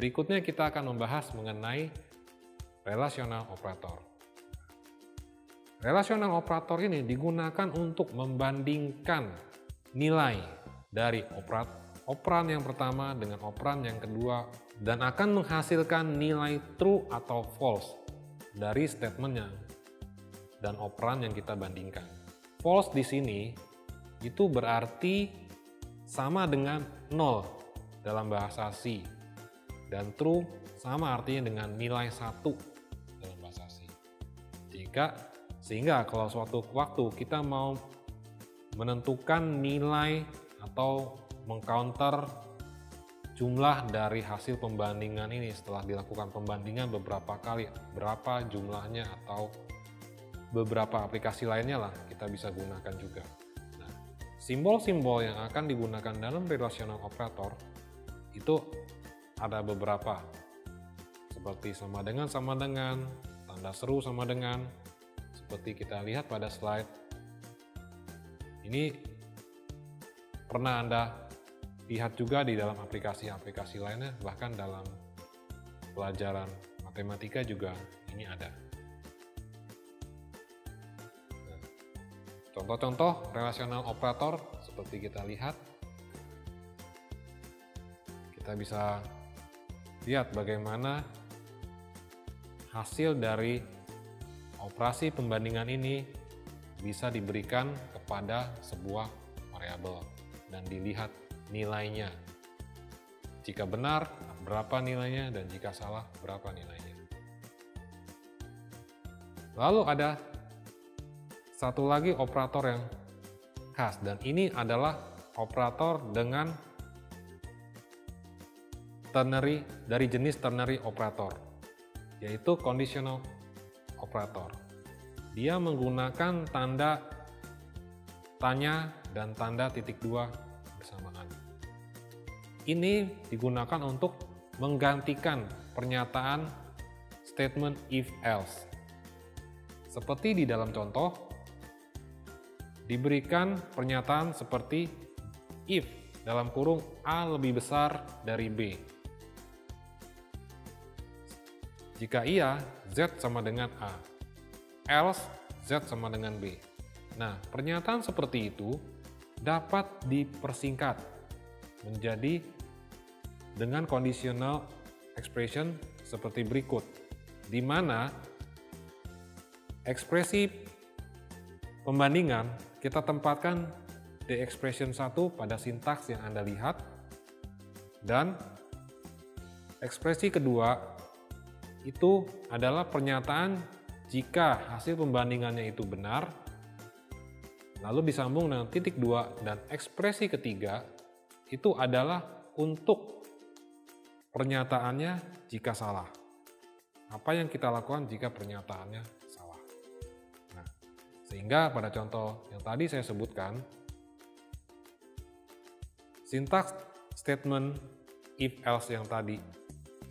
Berikutnya kita akan membahas mengenai relational operator. Relational operator ini digunakan untuk membandingkan nilai dari operan yang pertama dengan operan yang kedua dan akan menghasilkan nilai true atau false dari statementnya dan operan yang kita bandingkan. False di sini itu berarti sama dengan 0 dalam bahasa C. Dan true sama artinya dengan nilai 1 dalam bahasa C. Sehingga kalau suatu waktu kita mau menentukan nilai atau mengcounter jumlah dari hasil pembandingan ini setelah dilakukan pembandingan beberapa kali, berapa jumlahnya atau beberapa aplikasi lainnya lah kita bisa gunakan juga. Nah, simbol-simbol yang akan digunakan dalam relational operator itu ada beberapa, seperti sama dengan, tanda seru sama dengan, seperti kita lihat pada slide. Ini pernah Anda lihat juga di dalam aplikasi-aplikasi lainnya, bahkan dalam pelajaran matematika juga ini ada. Contoh-contoh relational operator seperti kita lihat, kita bisa lihat bagaimana hasil dari operasi pembandingan ini bisa diberikan kepada sebuah variabel dan dilihat nilainya. Jika benar, berapa nilainya, dan jika salah, berapa nilainya. Lalu ada satu lagi operator yang khas, dan ini adalah operator dengan ternary, dari jenis ternary operator, yaitu conditional operator. Dia menggunakan tanda tanya dan tanda titik dua bersamaan. Ini digunakan untuk menggantikan pernyataan statement if else. Seperti di dalam contoh, diberikan pernyataan seperti if dalam kurung A lebih besar dari B. Jika iya, Z sama dengan A. Else, Z sama dengan B. Nah, pernyataan seperti itu dapat dipersingkat menjadi dengan conditional expression seperti berikut, di mana ekspresi pembandingan kita tempatkan di expression 1 pada sintaks yang Anda lihat, dan ekspresi kedua itu adalah pernyataan jika hasil pembandingannya itu benar, lalu disambung dengan titik 2, dan ekspresi ketiga itu adalah untuk pernyataannya jika salah. Apa yang kita lakukan jika pernyataannya salah. Nah, sehingga pada contoh yang tadi saya sebutkan, sintaks statement if else yang tadi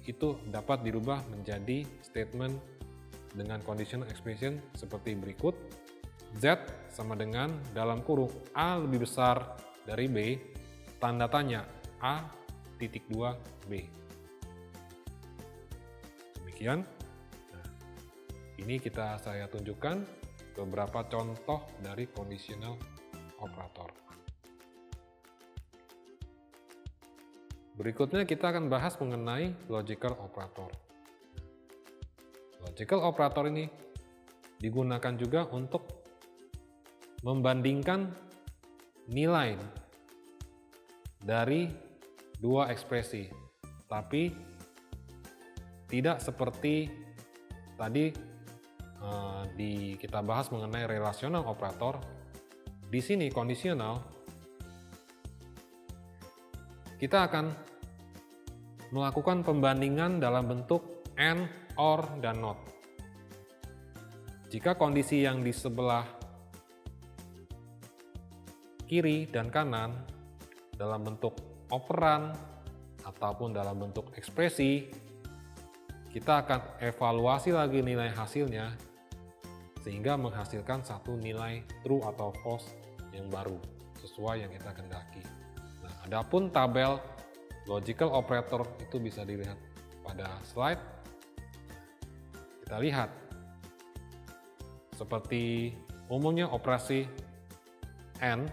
itu dapat dirubah menjadi statement dengan conditional expression seperti berikut. Z sama dengan dalam kurung A lebih besar dari B, tanda tanya A titik 2 B. Demikian. Nah, ini saya tunjukkan beberapa contoh dari conditional operator. Berikutnya kita akan bahas mengenai logical operator. Logical operator ini digunakan juga untuk membandingkan nilai dari dua ekspresi, tapi tidak seperti tadi kita bahas mengenai relational operator. Di sini kondisional, kita akan melakukan pembandingan dalam bentuk and, or, dan not. Jika kondisi yang di sebelah kiri dan kanan dalam bentuk operan ataupun dalam bentuk ekspresi, kita akan evaluasi lagi nilai hasilnya sehingga menghasilkan satu nilai true atau false yang baru sesuai yang kita kehendaki. Nah, adapun tabel logical operator itu bisa dilihat pada slide, kita lihat seperti umumnya operasi AND,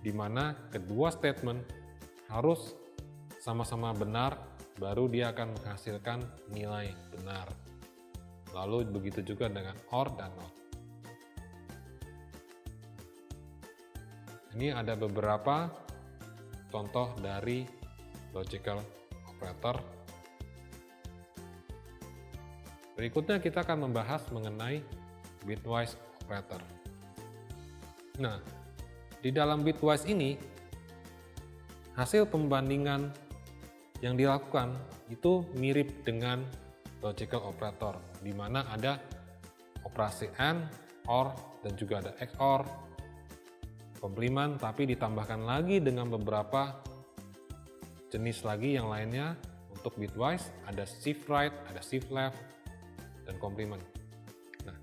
di mana kedua statement harus sama-sama benar, baru dia akan menghasilkan nilai benar. Lalu begitu juga dengan OR dan NOT. Ini ada beberapa contoh dari logical operator. Berikutnya kita akan membahas mengenai bitwise operator. Nah, di dalam bitwise ini, hasil pembandingan yang dilakukan itu mirip dengan logical operator, di mana ada operasi AND, OR, dan juga ada XOR, komplement, tapi ditambahkan lagi dengan beberapa jenis lagi yang lainnya. Untuk bitwise ada shift right, ada shift left, dan komplement. Nah,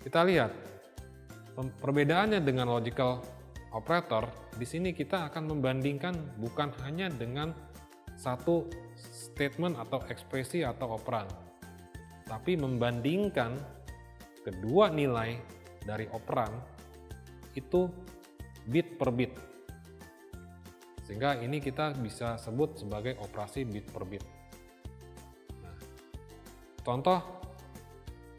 kita lihat perbedaannya dengan logical operator. Di sini kita akan membandingkan bukan hanya dengan satu statement atau ekspresi atau operan, tapi membandingkan kedua nilai dari operan itu bit per bit, sehingga ini kita bisa sebut sebagai operasi bit per bit. Nah, contoh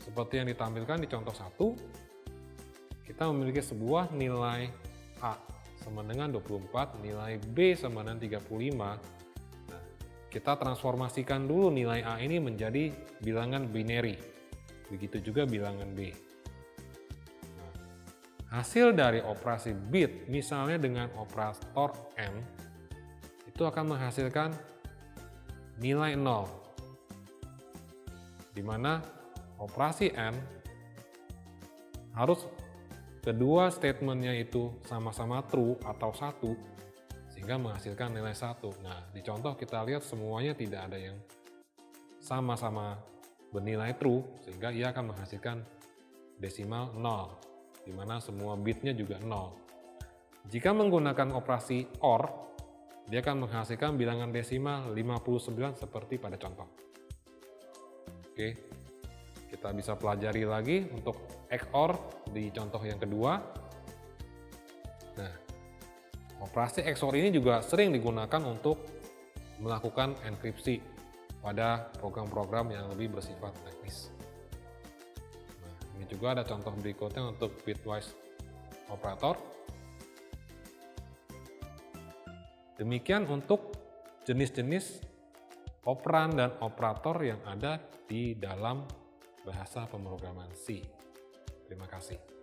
seperti yang ditampilkan di contoh 1, kita memiliki sebuah nilai A sama dengan 24, nilai B sama dengan 35. Nah, kita transformasikan dulu nilai A ini menjadi bilangan binary, begitu juga bilangan B. Hasil dari operasi bit, misalnya dengan operator AND, itu akan menghasilkan nilai 0, di mana operasi AND harus kedua statementnya itu sama-sama true atau 1, sehingga menghasilkan nilai 1. Nah, di contoh kita lihat semuanya tidak ada yang sama-sama bernilai true, sehingga ia akan menghasilkan desimal 0. Di mana semua bitnya juga 0. Jika menggunakan operasi OR, dia akan menghasilkan bilangan desimal 59 seperti pada contoh. Oke, kita bisa pelajari lagi untuk XOR di contoh yang kedua. Nah, operasi XOR ini juga sering digunakan untuk melakukan enkripsi pada program-program yang lebih bersifat teknis. Ini juga ada contoh berikutnya untuk bitwise operator. Demikian untuk jenis-jenis operan dan operator yang ada di dalam bahasa pemrograman C. Terima kasih.